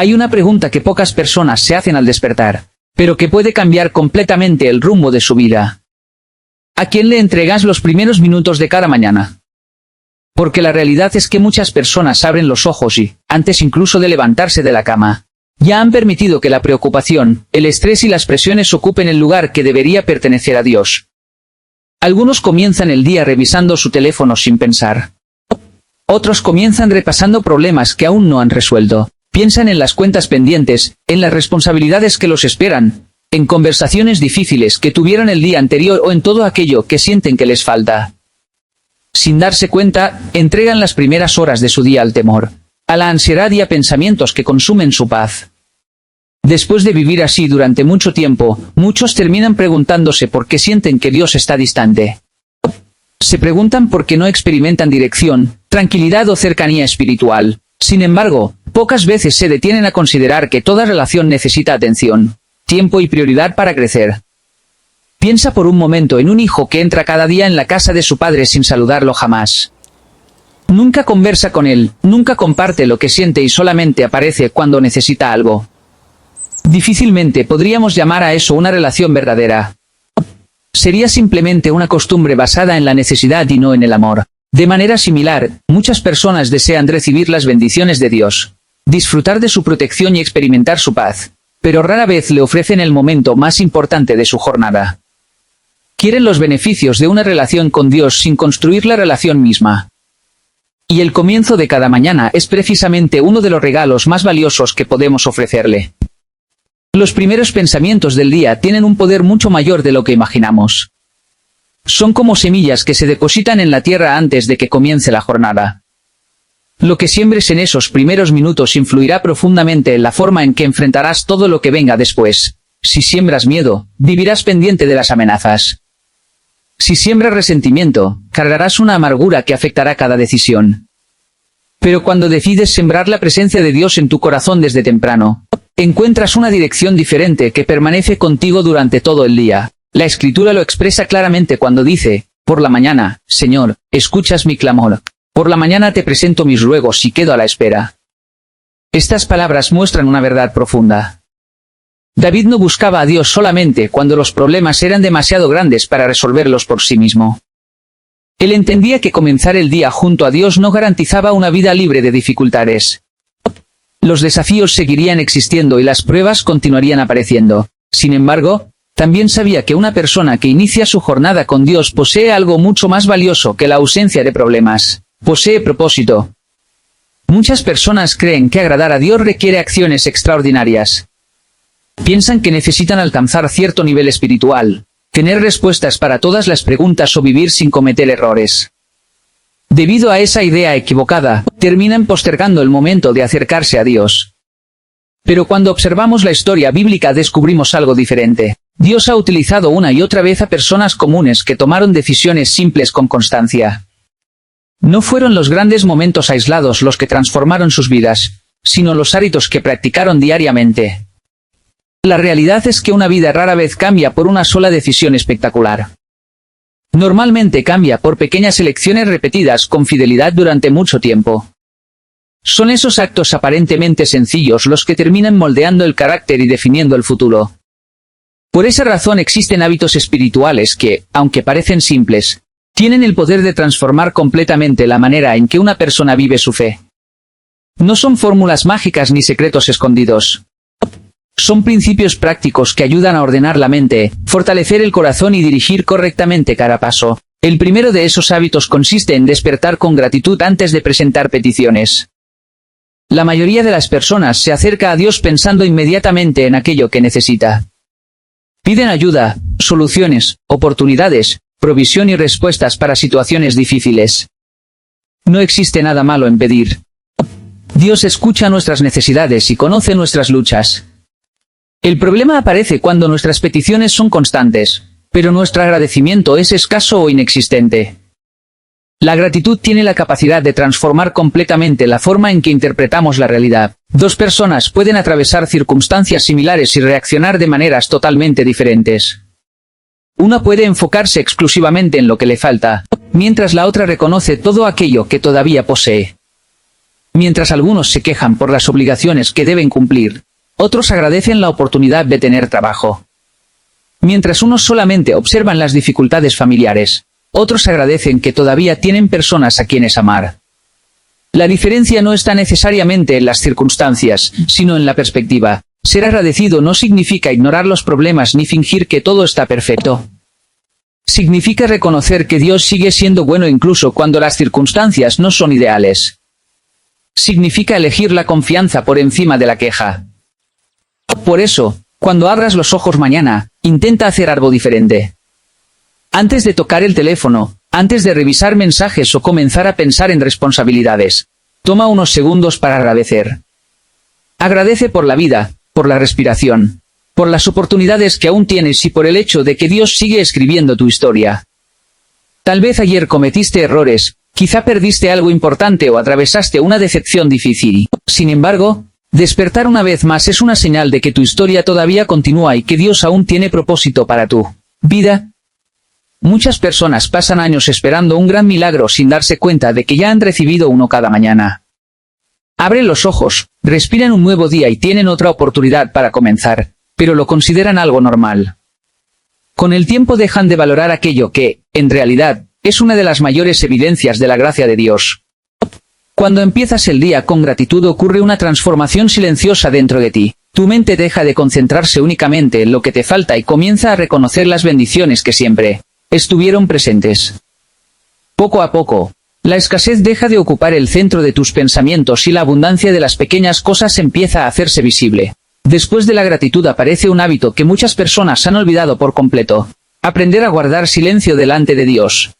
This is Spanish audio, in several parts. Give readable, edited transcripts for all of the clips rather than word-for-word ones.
Hay una pregunta que pocas personas se hacen al despertar, pero que puede cambiar completamente el rumbo de su vida. ¿A quién le entregas los primeros minutos de cada mañana? Porque la realidad es que muchas personas abren los ojos y, antes incluso de levantarse de la cama, ya han permitido que la preocupación, el estrés y las presiones ocupen el lugar que debería pertenecer a Dios. Algunos comienzan el día revisando su teléfono sin pensar. Otros comienzan repasando problemas que aún no han resuelto. Piensan en las cuentas pendientes, en las responsabilidades que los esperan, en conversaciones difíciles que tuvieron el día anterior o en todo aquello que sienten que les falta. Sin darse cuenta, entregan las primeras horas de su día al temor, a la ansiedad y a pensamientos que consumen su paz. Después de vivir así durante mucho tiempo, muchos terminan preguntándose por qué sienten que Dios está distante. Se preguntan por qué no experimentan dirección, tranquilidad o cercanía espiritual. Sin embargo, pocas veces se detienen a considerar que toda relación necesita atención, tiempo y prioridad para crecer. Piensa por un momento en un hijo que entra cada día en la casa de su padre sin saludarlo jamás. Nunca conversa con él, nunca comparte lo que siente y solamente aparece cuando necesita algo. Difícilmente podríamos llamar a eso una relación verdadera. Sería simplemente una costumbre basada en la necesidad y no en el amor. De manera similar, muchas personas desean recibir las bendiciones de Dios, disfrutar de su protección y experimentar su paz, pero rara vez le ofrecen el momento más importante de su jornada. Quieren los beneficios de una relación con Dios sin construir la relación misma. Y el comienzo de cada mañana es precisamente uno de los regalos más valiosos que podemos ofrecerle. Los primeros pensamientos del día tienen un poder mucho mayor de lo que imaginamos. Son como semillas que se depositan en la tierra antes de que comience la jornada. Lo que siembres en esos primeros minutos influirá profundamente en la forma en que enfrentarás todo lo que venga después. Si siembras miedo, vivirás pendiente de las amenazas. Si siembras resentimiento, cargarás una amargura que afectará cada decisión. Pero cuando decides sembrar la presencia de Dios en tu corazón desde temprano, encuentras una dirección diferente que permanece contigo durante todo el día. La Escritura lo expresa claramente cuando dice, por la mañana, Señor, escuchas mi clamor. Por la mañana te presento mis ruegos y quedo a la espera. Estas palabras muestran una verdad profunda. David no buscaba a Dios solamente cuando los problemas eran demasiado grandes para resolverlos por sí mismo. Él entendía que comenzar el día junto a Dios no garantizaba una vida libre de dificultades. Los desafíos seguirían existiendo y las pruebas continuarían apareciendo. Sin embargo, también sabía que una persona que inicia su jornada con Dios posee algo mucho más valioso que la ausencia de problemas. Posee propósito. Muchas personas creen que agradar a Dios requiere acciones extraordinarias. Piensan que necesitan alcanzar cierto nivel espiritual, tener respuestas para todas las preguntas o vivir sin cometer errores. Debido a esa idea equivocada, terminan postergando el momento de acercarse a Dios. Pero cuando observamos la historia bíblica descubrimos algo diferente. Dios ha utilizado una y otra vez a personas comunes que tomaron decisiones simples con constancia. No fueron los grandes momentos aislados los que transformaron sus vidas, sino los hábitos que practicaron diariamente. La realidad es que una vida rara vez cambia por una sola decisión espectacular. Normalmente cambia por pequeñas elecciones repetidas con fidelidad durante mucho tiempo. Son esos actos aparentemente sencillos los que terminan moldeando el carácter y definiendo el futuro. Por esa razón existen hábitos espirituales que, aunque parecen simples, tienen el poder de transformar completamente la manera en que una persona vive su fe. No son fórmulas mágicas ni secretos escondidos. Son principios prácticos que ayudan a ordenar la mente, fortalecer el corazón y dirigir correctamente cada paso. El primero de esos hábitos consiste en despertar con gratitud antes de presentar peticiones. La mayoría de las personas se acerca a Dios pensando inmediatamente en aquello que necesita. Piden ayuda, soluciones, oportunidades, provisión y respuestas para situaciones difíciles. No existe nada malo en pedir. Dios escucha nuestras necesidades y conoce nuestras luchas. El problema aparece cuando nuestras peticiones son constantes, pero nuestro agradecimiento es escaso o inexistente. La gratitud tiene la capacidad de transformar completamente la forma en que interpretamos la realidad. Dos personas pueden atravesar circunstancias similares y reaccionar de maneras totalmente diferentes. Una puede enfocarse exclusivamente en lo que le falta, mientras la otra reconoce todo aquello que todavía posee. Mientras algunos se quejan por las obligaciones que deben cumplir, otros agradecen la oportunidad de tener trabajo. Mientras unos solamente observan las dificultades familiares, otros agradecen que todavía tienen personas a quienes amar. La diferencia no está necesariamente en las circunstancias, sino en la perspectiva. Ser agradecido no significa ignorar los problemas ni fingir que todo está perfecto. Significa reconocer que Dios sigue siendo bueno incluso cuando las circunstancias no son ideales. Significa elegir la confianza por encima de la queja. Por eso, cuando abras los ojos mañana, intenta hacer algo diferente. Antes de tocar el teléfono, antes de revisar mensajes o comenzar a pensar en responsabilidades, toma unos segundos para agradecer. Agradece por la vida, por la respiración, por las oportunidades que aún tienes y por el hecho de que Dios sigue escribiendo tu historia. Tal vez ayer cometiste errores, quizá perdiste algo importante o atravesaste una decepción difícil. Sin embargo, despertar una vez más es una señal de que tu historia todavía continúa y que Dios aún tiene propósito para tu vida. Muchas personas pasan años esperando un gran milagro sin darse cuenta de que ya han recibido uno cada mañana. Abren los ojos, respiran un nuevo día y tienen otra oportunidad para comenzar, pero lo consideran algo normal. Con el tiempo dejan de valorar aquello que, en realidad, es una de las mayores evidencias de la gracia de Dios. Cuando empiezas el día con gratitud ocurre una transformación silenciosa dentro de ti. Tu mente deja de concentrarse únicamente en lo que te falta y comienza a reconocer las bendiciones que siempre estuvieron presentes. Poco a poco, la escasez deja de ocupar el centro de tus pensamientos y la abundancia de las pequeñas cosas empieza a hacerse visible. Después de la gratitud aparece un hábito que muchas personas han olvidado por completo: aprender a guardar silencio delante de Dios.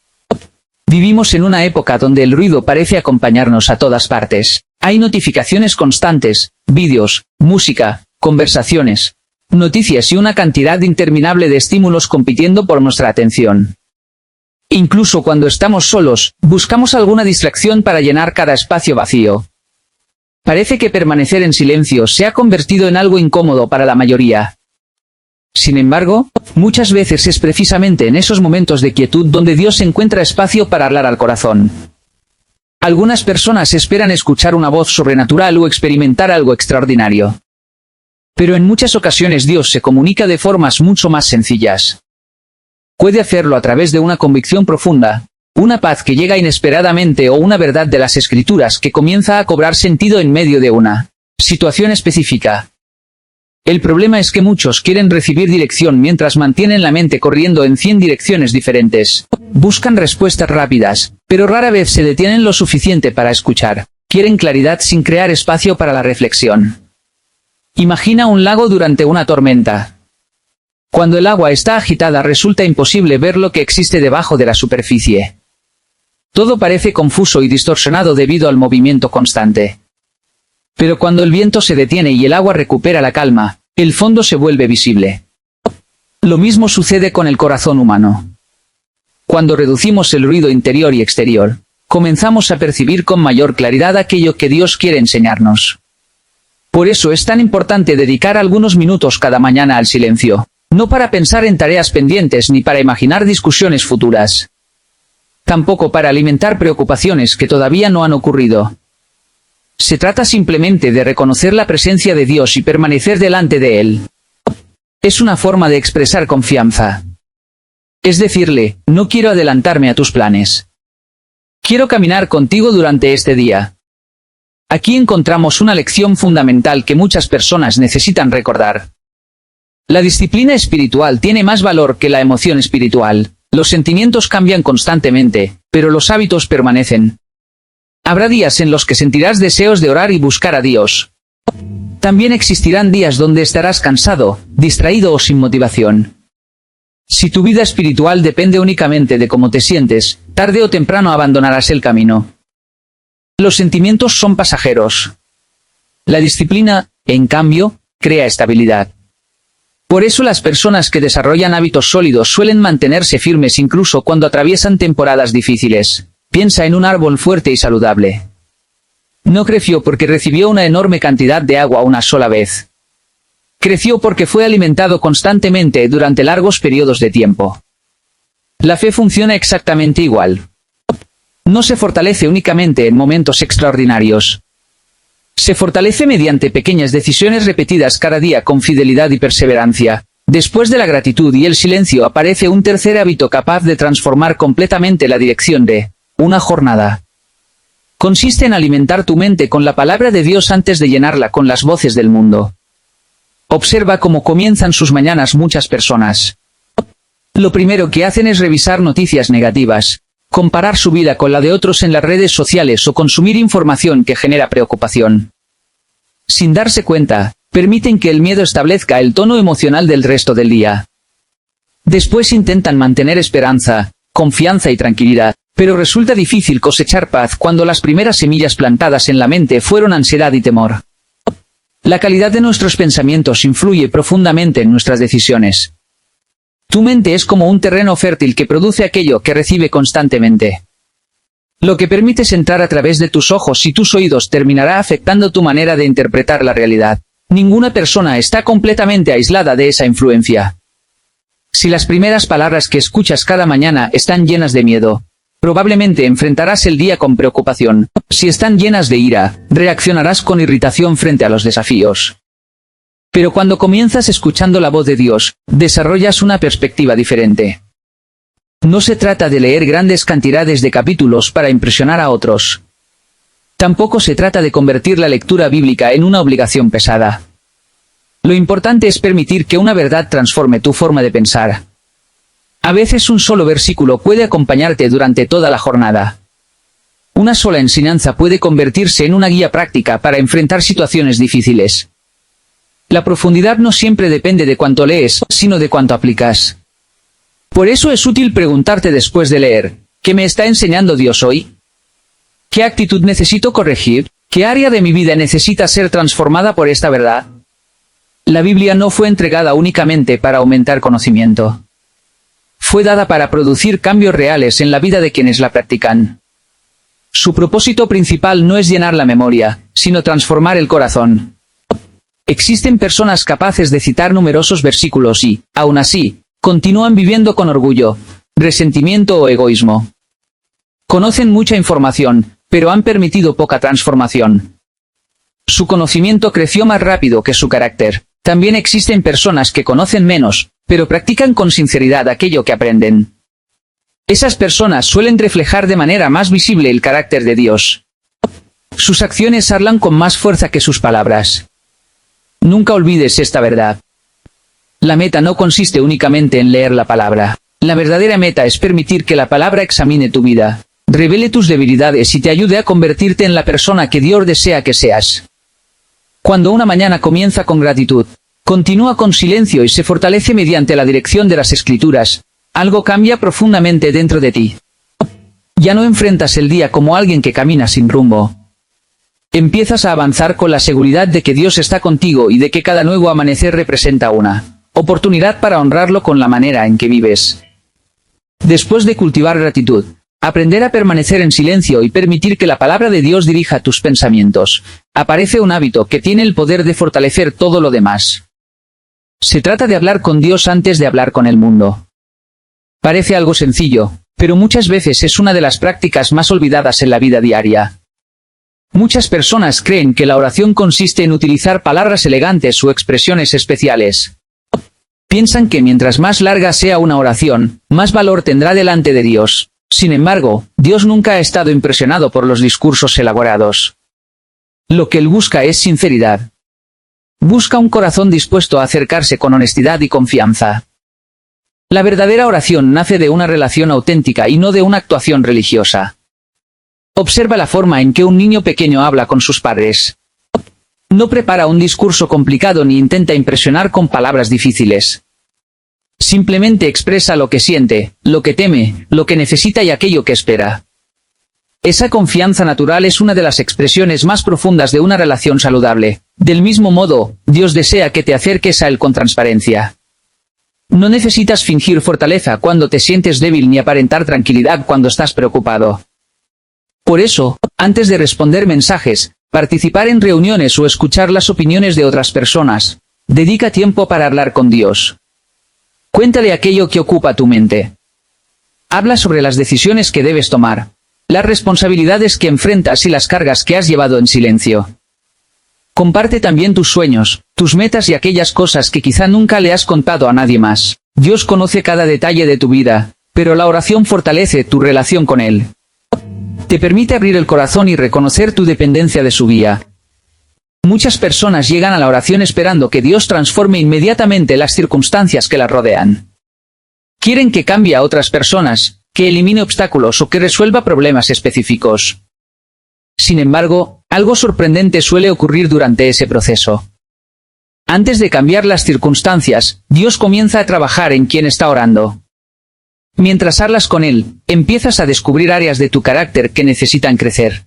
Vivimos en una época donde el ruido parece acompañarnos a todas partes. Hay notificaciones constantes, vídeos, música, conversaciones, noticias y una cantidad interminable de estímulos compitiendo por nuestra atención. Incluso cuando estamos solos, buscamos alguna distracción para llenar cada espacio vacío. Parece que permanecer en silencio se ha convertido en algo incómodo para la mayoría. Sin embargo, muchas veces es precisamente en esos momentos de quietud donde Dios encuentra espacio para hablar al corazón. Algunas personas esperan escuchar una voz sobrenatural o experimentar algo extraordinario. Pero en muchas ocasiones Dios se comunica de formas mucho más sencillas. Puede hacerlo a través de una convicción profunda, una paz que llega inesperadamente o una verdad de las Escrituras que comienza a cobrar sentido en medio de una situación específica. El problema es que muchos quieren recibir dirección mientras mantienen la mente corriendo en 100 direcciones diferentes. Buscan respuestas rápidas, pero rara vez se detienen lo suficiente para escuchar. Quieren claridad sin crear espacio para la reflexión. Imagina un lago durante una tormenta. Cuando el agua está agitada resulta imposible ver lo que existe debajo de la superficie. Todo parece confuso y distorsionado debido al movimiento constante. Pero cuando el viento se detiene y el agua recupera la calma, el fondo se vuelve visible. Lo mismo sucede con el corazón humano. Cuando reducimos el ruido interior y exterior, comenzamos a percibir con mayor claridad aquello que Dios quiere enseñarnos. Por eso es tan importante dedicar algunos minutos cada mañana al silencio, no para pensar en tareas pendientes ni para imaginar discusiones futuras. Tampoco para alimentar preocupaciones que todavía no han ocurrido. Se trata simplemente de reconocer la presencia de Dios y permanecer delante de Él. Es una forma de expresar confianza. Es decirle, no quiero adelantarme a tus planes. Quiero caminar contigo durante este día. Aquí encontramos una lección fundamental que muchas personas necesitan recordar. La disciplina espiritual tiene más valor que la emoción espiritual. Los sentimientos cambian constantemente, pero los hábitos permanecen. Habrá días en los que sentirás deseos de orar y buscar a Dios. También existirán días donde estarás cansado, distraído o sin motivación. Si tu vida espiritual depende únicamente de cómo te sientes, tarde o temprano abandonarás el camino. Los sentimientos son pasajeros. La disciplina, en cambio, crea estabilidad. Por eso las personas que desarrollan hábitos sólidos suelen mantenerse firmes incluso cuando atraviesan temporadas difíciles. Piensa en un árbol fuerte y saludable. No creció porque recibió una enorme cantidad de agua una sola vez. Creció porque fue alimentado constantemente durante largos periodos de tiempo. La fe funciona exactamente igual. No se fortalece únicamente en momentos extraordinarios. Se fortalece mediante pequeñas decisiones repetidas cada día con fidelidad y perseverancia. Después de la gratitud y el silencio aparece un tercer hábito capaz de transformar completamente la dirección de una jornada. Consiste en alimentar tu mente con la palabra de Dios antes de llenarla con las voces del mundo. Observa cómo comienzan sus mañanas muchas personas. Lo primero que hacen es revisar noticias negativas, comparar su vida con la de otros en las redes sociales o consumir información que genera preocupación. Sin darse cuenta, permiten que el miedo establezca el tono emocional del resto del día. Después intentan mantener esperanza, confianza y tranquilidad, pero resulta difícil cosechar paz cuando las primeras semillas plantadas en la mente fueron ansiedad y temor. La calidad de nuestros pensamientos influye profundamente en nuestras decisiones. Tu mente es como un terreno fértil que produce aquello que recibe constantemente. Lo que permites entrar a través de tus ojos y tus oídos terminará afectando tu manera de interpretar la realidad. Ninguna persona está completamente aislada de esa influencia. Si las primeras palabras que escuchas cada mañana están llenas de miedo, probablemente enfrentarás el día con preocupación. Si están llenas de ira, reaccionarás con irritación frente a los desafíos. Pero cuando comienzas escuchando la voz de Dios, desarrollas una perspectiva diferente. No se trata de leer grandes cantidades de capítulos para impresionar a otros. Tampoco se trata de convertir la lectura bíblica en una obligación pesada. Lo importante es permitir que una verdad transforme tu forma de pensar. A veces un solo versículo puede acompañarte durante toda la jornada. Una sola enseñanza puede convertirse en una guía práctica para enfrentar situaciones difíciles. La profundidad no siempre depende de cuánto lees, sino de cuánto aplicas. Por eso es útil preguntarte después de leer, ¿qué me está enseñando Dios hoy? ¿Qué actitud necesito corregir? ¿Qué área de mi vida necesita ser transformada por esta verdad? La Biblia no fue entregada únicamente para aumentar conocimiento. Fue dada para producir cambios reales en la vida de quienes la practican. Su propósito principal no es llenar la memoria, sino transformar el corazón. Existen personas capaces de citar numerosos versículos y, aún así, continúan viviendo con orgullo, resentimiento o egoísmo. Conocen mucha información, pero han permitido poca transformación. Su conocimiento creció más rápido que su carácter. También existen personas que conocen menos, pero practican con sinceridad aquello que aprenden. Esas personas suelen reflejar de manera más visible el carácter de Dios. Sus acciones hablan con más fuerza que sus palabras. Nunca olvides esta verdad. La meta no consiste únicamente en leer la palabra. La verdadera meta es permitir que la palabra examine tu vida, revele tus debilidades y te ayude a convertirte en la persona que Dios desea que seas. Cuando una mañana comienza con gratitud, continúa con silencio y se fortalece mediante la dirección de las Escrituras, algo cambia profundamente dentro de ti. Ya no enfrentas el día como alguien que camina sin rumbo. Empiezas a avanzar con la seguridad de que Dios está contigo y de que cada nuevo amanecer representa una oportunidad para honrarlo con la manera en que vives. Después de cultivar gratitud, aprender a permanecer en silencio y permitir que la palabra de Dios dirija tus pensamientos, aparece un hábito que tiene el poder de fortalecer todo lo demás. Se trata de hablar con Dios antes de hablar con el mundo. Parece algo sencillo, pero muchas veces es una de las prácticas más olvidadas en la vida diaria. Muchas personas creen que la oración consiste en utilizar palabras elegantes o expresiones especiales. Piensan que mientras más larga sea una oración, más valor tendrá delante de Dios. Sin embargo, Dios nunca ha estado impresionado por los discursos elaborados. Lo que Él busca es sinceridad. Busca un corazón dispuesto a acercarse con honestidad y confianza. La verdadera oración nace de una relación auténtica y no de una actuación religiosa. Observa la forma en que un niño pequeño habla con sus padres. No prepara un discurso complicado ni intenta impresionar con palabras difíciles. Simplemente expresa lo que siente, lo que teme, lo que necesita y aquello que espera. Esa confianza natural es una de las expresiones más profundas de una relación saludable. Del mismo modo, Dios desea que te acerques a Él con transparencia. No necesitas fingir fortaleza cuando te sientes débil ni aparentar tranquilidad cuando estás preocupado. Por eso, antes de responder mensajes, participar en reuniones o escuchar las opiniones de otras personas, dedica tiempo para hablar con Dios. Cuéntale aquello que ocupa tu mente. Habla sobre las decisiones que debes tomar, las responsabilidades que enfrentas y las cargas que has llevado en silencio. Comparte también tus sueños, tus metas y aquellas cosas que quizá nunca le has contado a nadie más. Dios conoce cada detalle de tu vida, pero la oración fortalece tu relación con Él. Te permite abrir el corazón y reconocer tu dependencia de su guía. Muchas personas llegan a la oración esperando que Dios transforme inmediatamente las circunstancias que las rodean. Quieren que cambie a otras personas, que elimine obstáculos o que resuelva problemas específicos. Sin embargo, algo sorprendente suele ocurrir durante ese proceso. Antes de cambiar las circunstancias, Dios comienza a trabajar en quien está orando. Mientras hablas con Él, empiezas a descubrir áreas de tu carácter que necesitan crecer.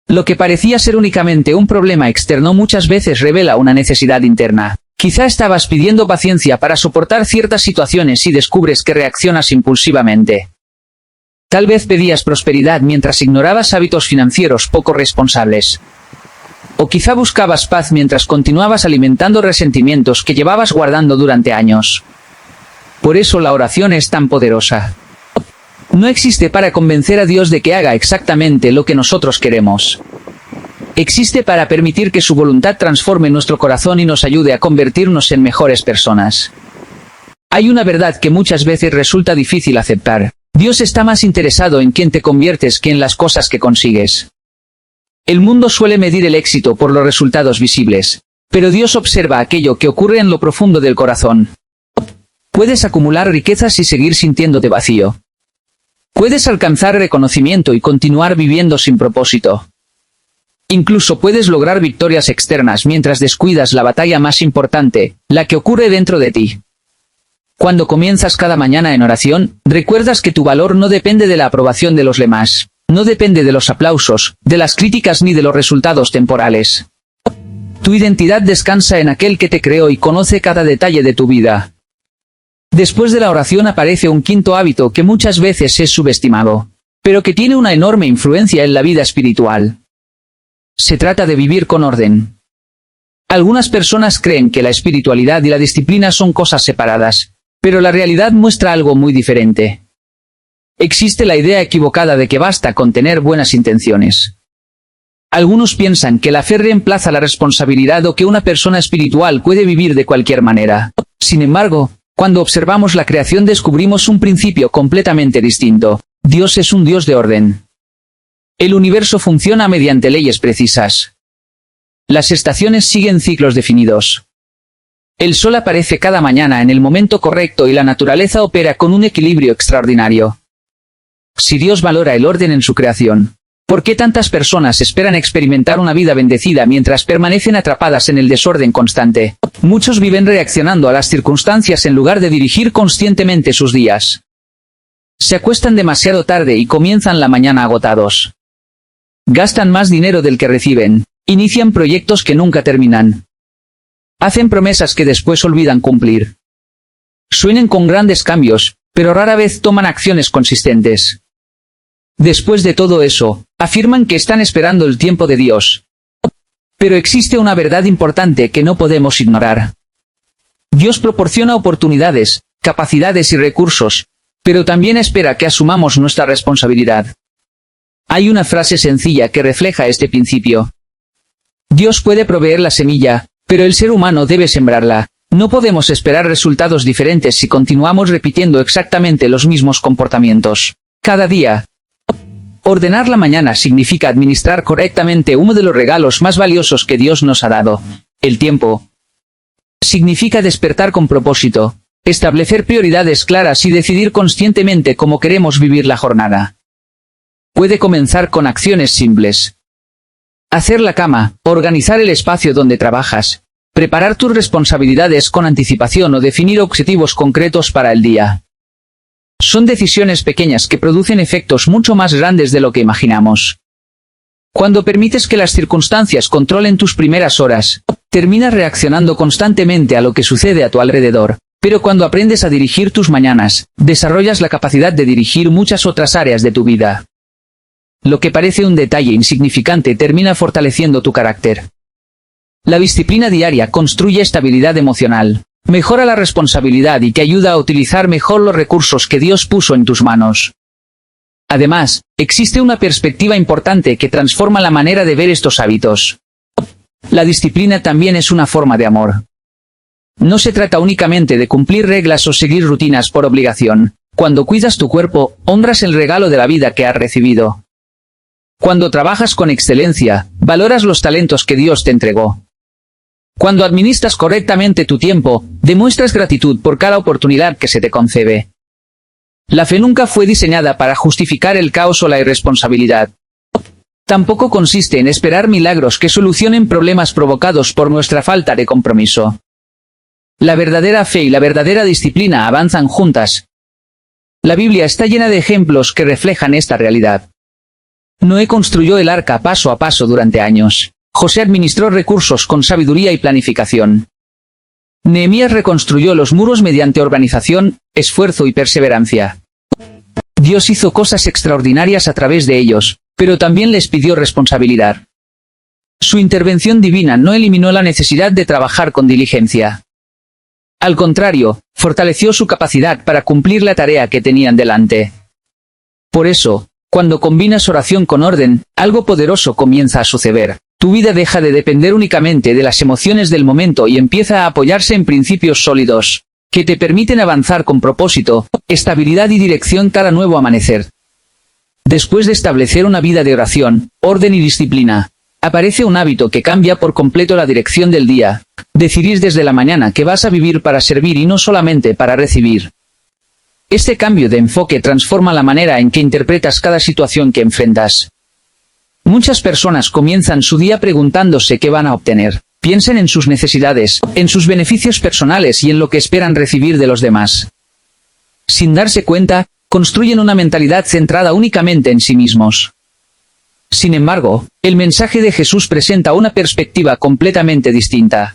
Lo que parecía ser únicamente un problema externo muchas veces revela una necesidad interna. Quizá estabas pidiendo paciencia para soportar ciertas situaciones y descubres que reaccionas impulsivamente. Tal vez pedías prosperidad mientras ignorabas hábitos financieros poco responsables. O quizá buscabas paz mientras continuabas alimentando resentimientos que llevabas guardando durante años. Por eso la oración es tan poderosa. No existe para convencer a Dios de que haga exactamente lo que nosotros queremos. Existe para permitir que su voluntad transforme nuestro corazón y nos ayude a convertirnos en mejores personas. Hay una verdad que muchas veces resulta difícil aceptar. Dios está más interesado en quién te conviertes que en las cosas que consigues. El mundo suele medir el éxito por los resultados visibles, pero Dios observa aquello que ocurre en lo profundo del corazón. Puedes acumular riquezas y seguir sintiéndote vacío. Puedes alcanzar reconocimiento y continuar viviendo sin propósito. Incluso puedes lograr victorias externas mientras descuidas la batalla más importante, la que ocurre dentro de ti. Cuando comienzas cada mañana en oración, recuerdas que tu valor no depende de la aprobación de los demás, no depende de los aplausos, de las críticas ni de los resultados temporales. Tu identidad descansa en aquel que te creó y conoce cada detalle de tu vida. Después de la oración aparece un quinto hábito que muchas veces es subestimado, pero que tiene una enorme influencia en la vida espiritual. Se trata de vivir con orden. Algunas personas creen que la espiritualidad y la disciplina son cosas separadas, pero la realidad muestra algo muy diferente. Existe la idea equivocada de que basta con tener buenas intenciones. Algunos piensan que la fe reemplaza la responsabilidad o que una persona espiritual puede vivir de cualquier manera. Sin embargo, cuando observamos la creación descubrimos un principio completamente distinto. Dios es un Dios de orden. El universo funciona mediante leyes precisas. Las estaciones siguen ciclos definidos. El sol aparece cada mañana en el momento correcto y la naturaleza opera con un equilibrio extraordinario. Si Dios valora el orden en su creación, ¿por qué tantas personas esperan experimentar una vida bendecida mientras permanecen atrapadas en el desorden constante? Muchos viven reaccionando a las circunstancias en lugar de dirigir conscientemente sus días. Se acuestan demasiado tarde y comienzan la mañana agotados. Gastan más dinero del que reciben, inician proyectos que nunca terminan. Hacen promesas que después olvidan cumplir. Sueñan con grandes cambios, pero rara vez toman acciones consistentes. Después de todo eso, afirman que están esperando el tiempo de Dios. Pero existe una verdad importante que no podemos ignorar. Dios proporciona oportunidades, capacidades y recursos, pero también espera que asumamos nuestra responsabilidad. Hay una frase sencilla que refleja este principio. Dios puede proveer la semilla, pero el ser humano debe sembrarla. No podemos esperar resultados diferentes si continuamos repitiendo exactamente los mismos comportamientos. Cada día. Ordenar la mañana significa administrar correctamente uno de los regalos más valiosos que Dios nos ha dado, el tiempo. Significa despertar con propósito, establecer prioridades claras y decidir conscientemente cómo queremos vivir la jornada. Puede comenzar con acciones simples. Hacer la cama, organizar el espacio donde trabajas, preparar tus responsabilidades con anticipación o definir objetivos concretos para el día. Son decisiones pequeñas que producen efectos mucho más grandes de lo que imaginamos. Cuando permites que las circunstancias controlen tus primeras horas, terminas reaccionando constantemente a lo que sucede a tu alrededor. Pero cuando aprendes a dirigir tus mañanas, desarrollas la capacidad de dirigir muchas otras áreas de tu vida. Lo que parece un detalle insignificante termina fortaleciendo tu carácter. La disciplina diaria construye estabilidad emocional, mejora la responsabilidad y te ayuda a utilizar mejor los recursos que Dios puso en tus manos. Además, existe una perspectiva importante que transforma la manera de ver estos hábitos. La disciplina también es una forma de amor. No se trata únicamente de cumplir reglas o seguir rutinas por obligación. Cuando cuidas tu cuerpo, honras el regalo de la vida que has recibido. Cuando trabajas con excelencia, valoras los talentos que Dios te entregó. Cuando administras correctamente tu tiempo, demuestras gratitud por cada oportunidad que se te concede. La fe nunca fue diseñada para justificar el caos o la irresponsabilidad. Tampoco consiste en esperar milagros que solucionen problemas provocados por nuestra falta de compromiso. La verdadera fe y la verdadera disciplina avanzan juntas. La Biblia está llena de ejemplos que reflejan esta realidad. Noé construyó el arca paso a paso durante años. José administró recursos con sabiduría y planificación. Nehemías reconstruyó los muros mediante organización, esfuerzo y perseverancia. Dios hizo cosas extraordinarias a través de ellos, pero también les pidió responsabilidad. Su intervención divina no eliminó la necesidad de trabajar con diligencia. Al contrario, fortaleció su capacidad para cumplir la tarea que tenían delante. Por eso, cuando combinas oración con orden, algo poderoso comienza a suceder. Tu vida deja de depender únicamente de las emociones del momento y empieza a apoyarse en principios sólidos, que te permiten avanzar con propósito, estabilidad y dirección cada nuevo amanecer. Después de establecer una vida de oración, orden y disciplina, aparece un hábito que cambia por completo la dirección del día. Decidir desde la mañana que vas a vivir para servir y no solamente para recibir. Este cambio de enfoque transforma la manera en que interpretas cada situación que enfrentas. Muchas personas comienzan su día preguntándose qué van a obtener. Piensen en sus necesidades, en sus beneficios personales y en lo que esperan recibir de los demás. Sin darse cuenta, construyen una mentalidad centrada únicamente en sí mismos. Sin embargo, el mensaje de Jesús presenta una perspectiva completamente distinta.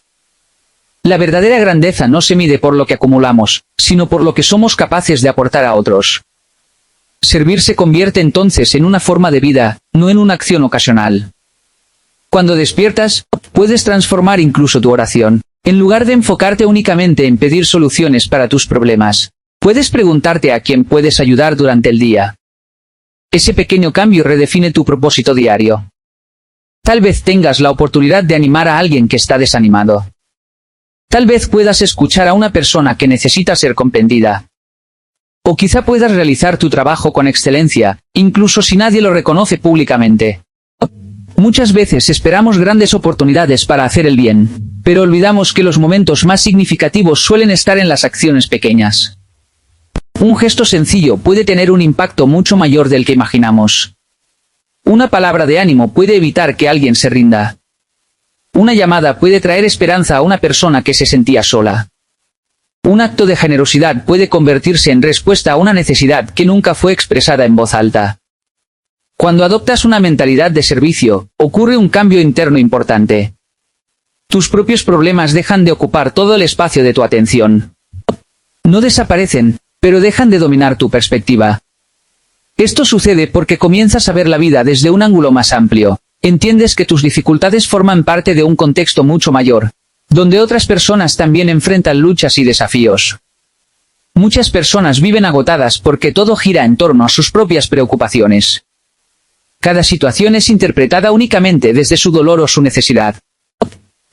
La verdadera grandeza no se mide por lo que acumulamos, sino por lo que somos capaces de aportar a otros. Servir se convierte entonces en una forma de vida, no en una acción ocasional. Cuando despiertas, puedes transformar incluso tu oración. En lugar de enfocarte únicamente en pedir soluciones para tus problemas, puedes preguntarte a quién puedes ayudar durante el día. Ese pequeño cambio redefine tu propósito diario. Tal vez tengas la oportunidad de animar a alguien que está desanimado. Tal vez puedas escuchar a una persona que necesita ser comprendida. O quizá puedas realizar tu trabajo con excelencia, incluso si nadie lo reconoce públicamente. Muchas veces esperamos grandes oportunidades para hacer el bien, pero olvidamos que los momentos más significativos suelen estar en las acciones pequeñas. Un gesto sencillo puede tener un impacto mucho mayor del que imaginamos. Una palabra de ánimo puede evitar que alguien se rinda. Una llamada puede traer esperanza a una persona que se sentía sola. Un acto de generosidad puede convertirse en respuesta a una necesidad que nunca fue expresada en voz alta. Cuando adoptas una mentalidad de servicio, ocurre un cambio interno importante. Tus propios problemas dejan de ocupar todo el espacio de tu atención. No desaparecen, pero dejan de dominar tu perspectiva. Esto sucede porque comienzas a ver la vida desde un ángulo más amplio. Entiendes que tus dificultades forman parte de un contexto mucho mayor, donde otras personas también enfrentan luchas y desafíos. Muchas personas viven agotadas porque todo gira en torno a sus propias preocupaciones. Cada situación es interpretada únicamente desde su dolor o su necesidad.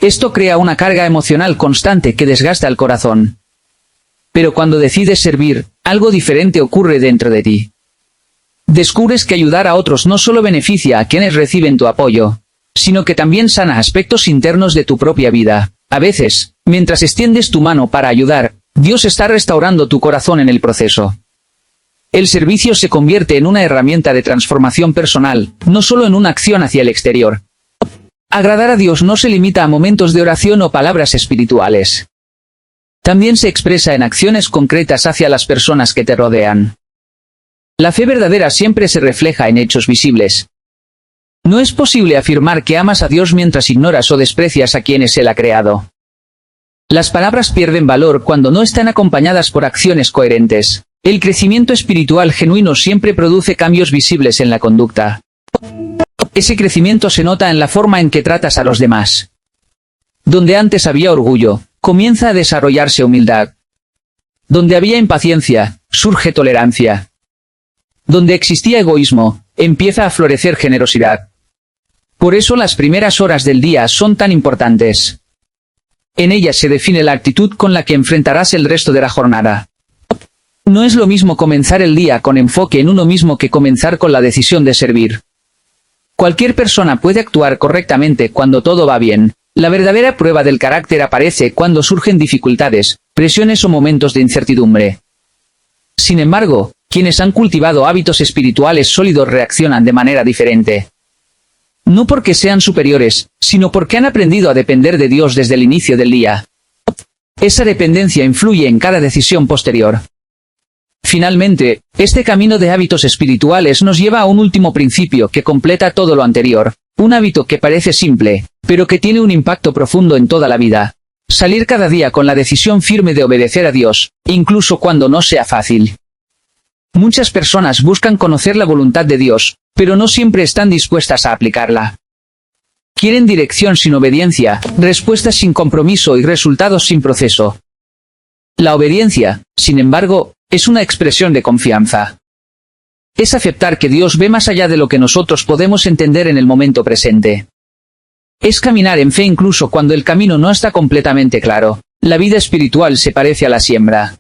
Esto crea una carga emocional constante que desgasta el corazón. Pero cuando decides servir, algo diferente ocurre dentro de ti. Descubres que ayudar a otros no solo beneficia a quienes reciben tu apoyo, sino que también sana aspectos internos de tu propia vida. A veces, mientras extiendes tu mano para ayudar, Dios está restaurando tu corazón en el proceso. El servicio se convierte en una herramienta de transformación personal, no solo en una acción hacia el exterior. Agradar a Dios no se limita a momentos de oración o palabras espirituales. También se expresa en acciones concretas hacia las personas que te rodean. La fe verdadera siempre se refleja en hechos visibles. No es posible afirmar que amas a Dios mientras ignoras o desprecias a quienes Él ha creado. Las palabras pierden valor cuando no están acompañadas por acciones coherentes. El crecimiento espiritual genuino siempre produce cambios visibles en la conducta. Ese crecimiento se nota en la forma en que tratas a los demás. Donde antes había orgullo, comienza a desarrollarse humildad. Donde había impaciencia, surge tolerancia. Donde existía egoísmo, empieza a florecer generosidad. Por eso las primeras horas del día son tan importantes. En ellas se define la actitud con la que enfrentarás el resto de la jornada. No es lo mismo comenzar el día con enfoque en uno mismo que comenzar con la decisión de servir. Cualquier persona puede actuar correctamente cuando todo va bien. La verdadera prueba del carácter aparece cuando surgen dificultades, presiones o momentos de incertidumbre. Sin embargo, quienes han cultivado hábitos espirituales sólidos reaccionan de manera diferente. No porque sean superiores, sino porque han aprendido a depender de Dios desde el inicio del día. Esa dependencia influye en cada decisión posterior. Finalmente, este camino de hábitos espirituales nos lleva a un último principio que completa todo lo anterior, un hábito que parece simple, pero que tiene un impacto profundo en toda la vida. Salir cada día con la decisión firme de obedecer a Dios, incluso cuando no sea fácil. Muchas personas buscan conocer la voluntad de Dios, pero no siempre están dispuestas a aplicarla. Quieren dirección sin obediencia, respuestas sin compromiso y resultados sin proceso. La obediencia, sin embargo, es una expresión de confianza. Es aceptar que Dios ve más allá de lo que nosotros podemos entender en el momento presente. Es caminar en fe incluso cuando el camino no está completamente claro. La vida espiritual se parece a la siembra.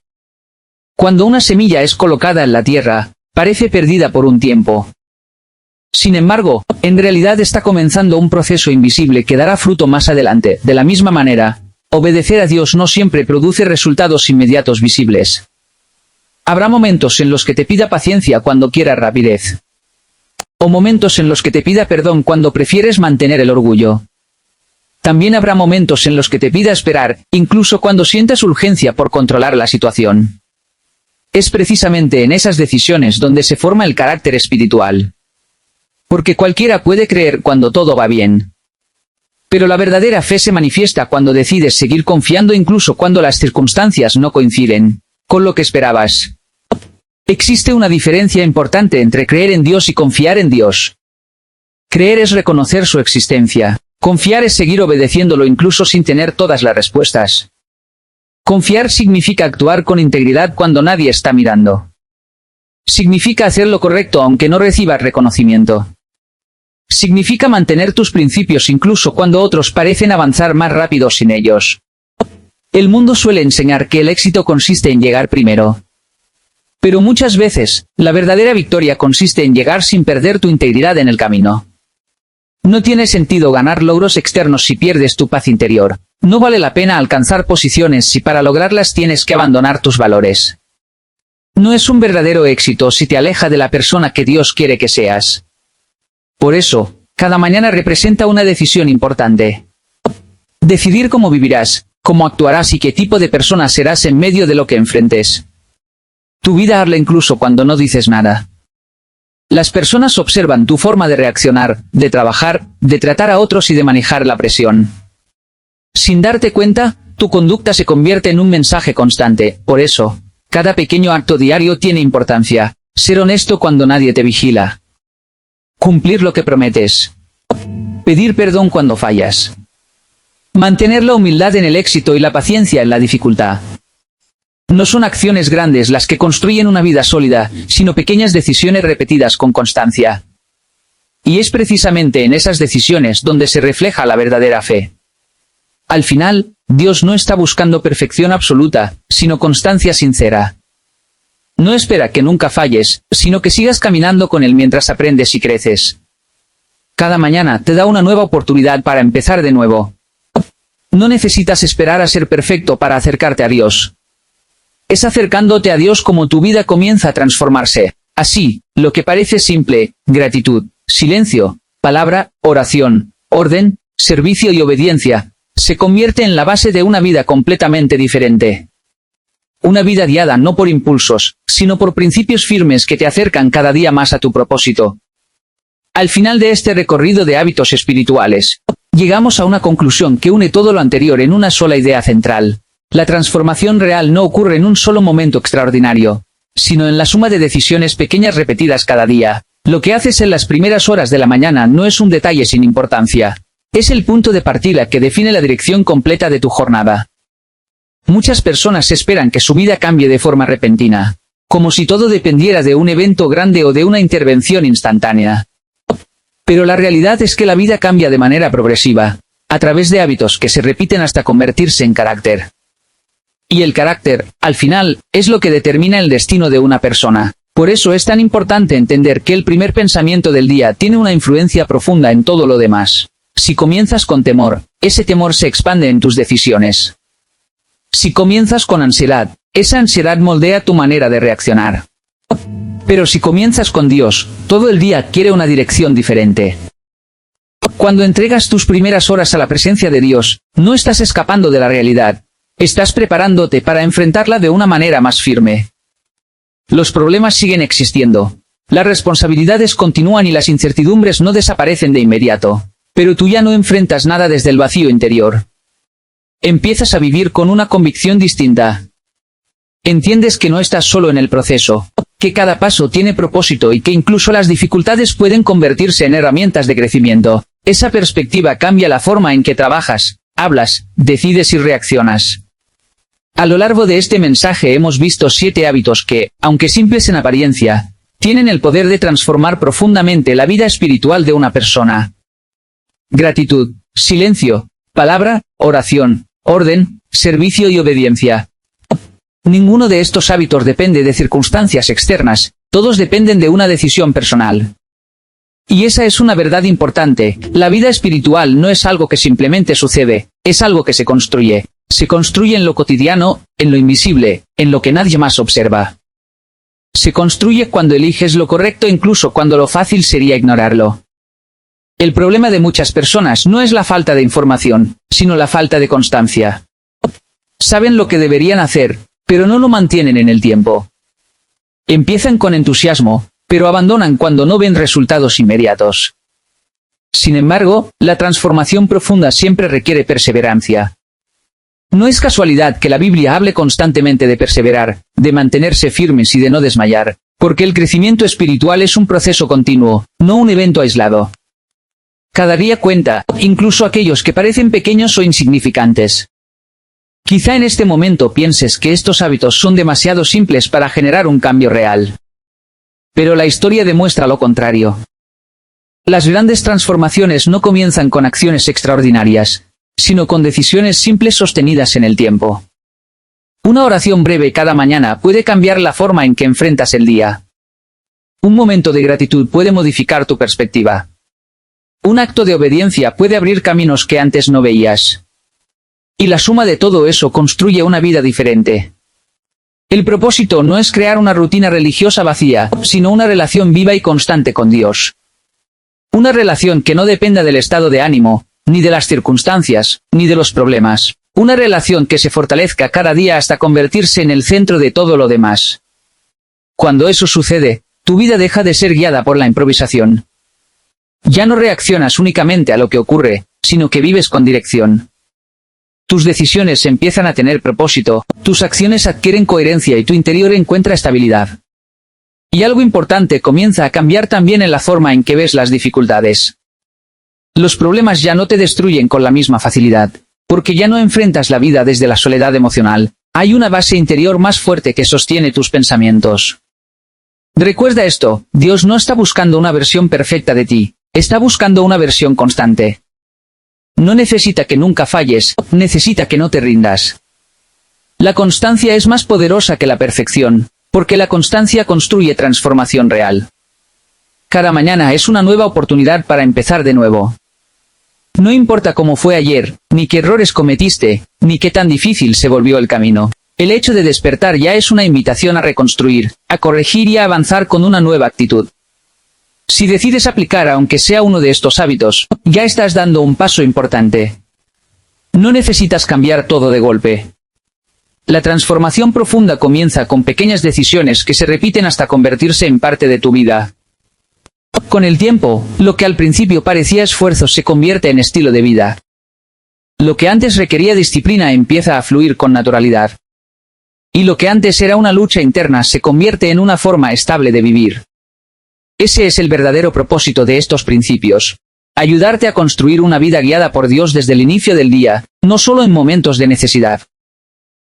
Cuando una semilla es colocada en la tierra, parece perdida por un tiempo. Sin embargo, en realidad está comenzando un proceso invisible que dará fruto más adelante. De la misma manera, obedecer a Dios no siempre produce resultados inmediatos visibles. Habrá momentos en los que te pida paciencia cuando quieras rapidez. O momentos en los que te pida perdón cuando prefieres mantener el orgullo. También habrá momentos en los que te pida esperar, incluso cuando sientas urgencia por controlar la situación. Es precisamente en esas decisiones donde se forma el carácter espiritual. Porque cualquiera puede creer cuando todo va bien. Pero la verdadera fe se manifiesta cuando decides seguir confiando incluso cuando las circunstancias no coinciden con lo que esperabas. Existe una diferencia importante entre creer en Dios y confiar en Dios. Creer es reconocer su existencia. Confiar es seguir obedeciéndolo incluso sin tener todas las respuestas. Confiar significa actuar con integridad cuando nadie está mirando. Significa hacer lo correcto aunque no recibas reconocimiento. Significa mantener tus principios incluso cuando otros parecen avanzar más rápido sin ellos. El mundo suele enseñar que el éxito consiste en llegar primero. Pero muchas veces, la verdadera victoria consiste en llegar sin perder tu integridad en el camino. No tiene sentido ganar logros externos si pierdes tu paz interior. No vale la pena alcanzar posiciones si para lograrlas tienes que abandonar tus valores. No es un verdadero éxito si te aleja de la persona que Dios quiere que seas. Por eso, cada mañana representa una decisión importante. Decidir cómo vivirás, cómo actuarás y qué tipo de persona serás en medio de lo que enfrentes. Tu vida habla incluso cuando no dices nada. Las personas observan tu forma de reaccionar, de trabajar, de tratar a otros y de manejar la presión. Sin darte cuenta, tu conducta se convierte en un mensaje constante. Por eso, cada pequeño acto diario tiene importancia. Ser honesto cuando nadie te vigila. Cumplir lo que prometes. Pedir perdón cuando fallas. Mantener la humildad en el éxito y la paciencia en la dificultad. No son acciones grandes las que construyen una vida sólida, sino pequeñas decisiones repetidas con constancia. Y es precisamente en esas decisiones donde se refleja la verdadera fe. Al final, Dios no está buscando perfección absoluta, sino constancia sincera. No espera que nunca falles, sino que sigas caminando con Él mientras aprendes y creces. Cada mañana te da una nueva oportunidad para empezar de nuevo. No necesitas esperar a ser perfecto para acercarte a Dios. Es acercándote a Dios como tu vida comienza a transformarse. Así, lo que parece simple, gratitud, silencio, palabra, oración, orden, servicio y obediencia, se convierte en la base de una vida completamente diferente. Una vida guiada no por impulsos, sino por principios firmes que te acercan cada día más a tu propósito. Al final de este recorrido de hábitos espirituales, llegamos a una conclusión que une todo lo anterior en una sola idea central. La transformación real no ocurre en un solo momento extraordinario, sino en la suma de decisiones pequeñas repetidas cada día. Lo que haces en las primeras horas de la mañana no es un detalle sin importancia. Es el punto de partida que define la dirección completa de tu jornada. Muchas personas esperan que su vida cambie de forma repentina, como si todo dependiera de un evento grande o de una intervención instantánea. Pero la realidad es que la vida cambia de manera progresiva, a través de hábitos que se repiten hasta convertirse en carácter. Y el carácter, al final, es lo que determina el destino de una persona. Por eso es tan importante entender que el primer pensamiento del día tiene una influencia profunda en todo lo demás. Si comienzas con temor, ese temor se expande en tus decisiones. Si comienzas con ansiedad, esa ansiedad moldea tu manera de reaccionar. Pero si comienzas con Dios, todo el día adquiere una dirección diferente. Cuando entregas tus primeras horas a la presencia de Dios, no estás escapando de la realidad. Estás preparándote para enfrentarla de una manera más firme. Los problemas siguen existiendo. Las responsabilidades continúan y las incertidumbres no desaparecen de inmediato. Pero tú ya no enfrentas nada desde el vacío interior. Empiezas a vivir con una convicción distinta. Entiendes que no estás solo en el proceso, que cada paso tiene propósito y que incluso las dificultades pueden convertirse en herramientas de crecimiento. Esa perspectiva cambia la forma en que trabajas, hablas, decides y reaccionas. A lo largo de este mensaje hemos visto 7 hábitos que, aunque simples en apariencia, tienen el poder de transformar profundamente la vida espiritual de una persona. Gratitud, silencio, palabra, oración, orden, servicio y obediencia. Ninguno de estos hábitos depende de circunstancias externas, todos dependen de una decisión personal. Y esa es una verdad importante, la vida espiritual no es algo que simplemente sucede, es algo que se construye. Se construye en lo cotidiano, en lo invisible, en lo que nadie más observa. Se construye cuando eliges lo correcto incluso cuando lo fácil sería ignorarlo. El problema de muchas personas no es la falta de información, sino la falta de constancia. Saben lo que deberían hacer, pero no lo mantienen en el tiempo. Empiezan con entusiasmo, pero abandonan cuando no ven resultados inmediatos. Sin embargo, la transformación profunda siempre requiere perseverancia. No es casualidad que la Biblia hable constantemente de perseverar, de mantenerse firmes y de no desmayar, porque el crecimiento espiritual es un proceso continuo, no un evento aislado. Cada día cuenta, incluso aquellos que parecen pequeños o insignificantes. Quizá en este momento pienses que estos hábitos son demasiado simples para generar un cambio real. Pero la historia demuestra lo contrario. Las grandes transformaciones no comienzan con acciones extraordinarias, sino con decisiones simples sostenidas en el tiempo. Una oración breve cada mañana puede cambiar la forma en que enfrentas el día. Un momento de gratitud puede modificar tu perspectiva. Un acto de obediencia puede abrir caminos que antes no veías. Y la suma de todo eso construye una vida diferente. El propósito no es crear una rutina religiosa vacía, sino una relación viva y constante con Dios. Una relación que no dependa del estado de ánimo, ni de las circunstancias, ni de los problemas. Una relación que se fortalezca cada día hasta convertirse en el centro de todo lo demás. Cuando eso sucede, tu vida deja de ser guiada por la improvisación. Ya no reaccionas únicamente a lo que ocurre, sino que vives con dirección. Tus decisiones empiezan a tener propósito, tus acciones adquieren coherencia y tu interior encuentra estabilidad. Y algo importante comienza a cambiar también en la forma en que ves las dificultades. Los problemas ya no te destruyen con la misma facilidad, porque ya no enfrentas la vida desde la soledad emocional, hay una base interior más fuerte que sostiene tus pensamientos. Recuerda esto, Dios no está buscando una versión perfecta de ti, está buscando una versión constante. No necesita que nunca falles, necesita que no te rindas. La constancia es más poderosa que la perfección, porque la constancia construye transformación real. Cada mañana es una nueva oportunidad para empezar de nuevo. No importa cómo fue ayer, ni qué errores cometiste, ni qué tan difícil se volvió el camino. El hecho de despertar ya es una invitación a reconstruir, a corregir y a avanzar con una nueva actitud. Si decides aplicar aunque sea uno de estos hábitos, ya estás dando un paso importante. No necesitas cambiar todo de golpe. La transformación profunda comienza con pequeñas decisiones que se repiten hasta convertirse en parte de tu vida. Con el tiempo, lo que al principio parecía esfuerzo se convierte en estilo de vida. Lo que antes requería disciplina empieza a fluir con naturalidad. Y lo que antes era una lucha interna se convierte en una forma estable de vivir. Ese es el verdadero propósito de estos principios. Ayudarte a construir una vida guiada por Dios desde el inicio del día, no solo en momentos de necesidad.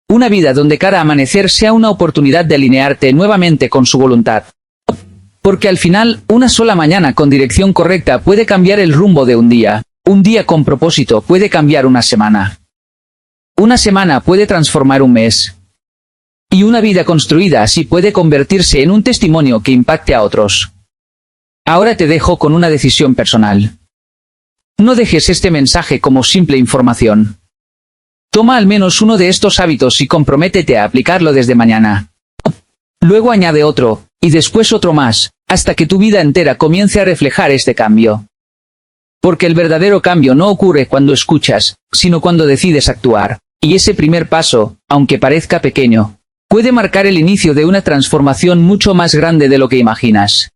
Una vida donde cada amanecer sea una oportunidad de alinearte nuevamente con su voluntad. Porque al final, una sola mañana con dirección correcta puede cambiar el rumbo de un día. Un día con propósito puede cambiar una semana. Una semana puede transformar un mes. Y una vida construida así puede convertirse en un testimonio que impacte a otros. Ahora te dejo con una decisión personal. No dejes este mensaje como simple información. Toma al menos uno de estos hábitos y comprométete a aplicarlo desde mañana. Luego añade otro, y después otro más, hasta que tu vida entera comience a reflejar este cambio. Porque el verdadero cambio no ocurre cuando escuchas, sino cuando decides actuar. Y ese primer paso, aunque parezca pequeño, puede marcar el inicio de una transformación mucho más grande de lo que imaginas.